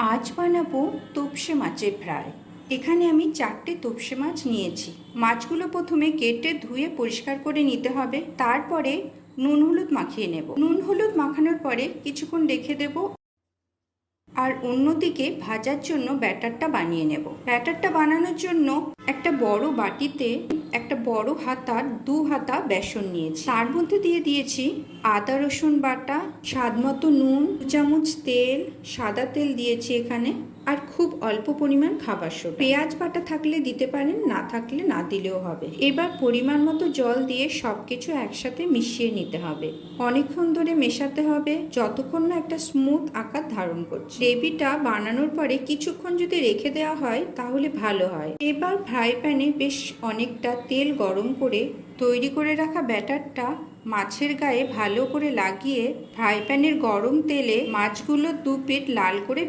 আজ বানাবো তোপসে মাছের ফ্রাই। এখানে আমি 4টে তোপসে মাছ নিয়েছি। মাছগুলো প্রথমে কেটে ধুয়ে পরিষ্কার করে নিতে হবে। তারপরে নুন হলুদ মাখিয়ে নেব। নুন হলুদ মাখানোর পরে কিছুক্ষণ রেখে দেব। আর অন্যদিকে ভাজার জন্য ব্যাটারটা বানিয়ে নেব। ব্যাটারটা বানানোর জন্য একটা বড় বাটিতে একটা বড় হাতার 2 হাতা বেসন নিয়েছি। তার মধ্যে দিয়ে দিয়েছি আদা রসুন বাটা, স্বাদ মতো নুন, 2 চামচ তেল, সাদা তেল দিয়েছি এখানে, আর খুব অল্প পরিমাণ খাবার সোডা। পেঁয়াজ বাটা থাকলে দিতে পারেন, না থাকলে না দিলেও হবে। এবার পরিমাণ মতো জল দিয়ে সবকিছু একসাথে মিশিয়ে নিতে হবে। অনেকক্ষণ ধরে মেশাতে হবে যতক্ষণ না একটা স্মুথ আকার ধারণ করছে। গ্রেভিটা বানানোর পরে কিছুক্ষণ যদি রেখে দেওয়া হয় তাহলে ভালো হয়। এবার ফ্রাই প্যানে বেশ অনেকটা তেল গরম করে তৈরি করে রাখা ব্যাটারটা মাছের গায়ে ভালো করে লাগিয়ে ফ্রাই প্যানের গরম তেলে মাছগুলো 2 পিঠ লাল করে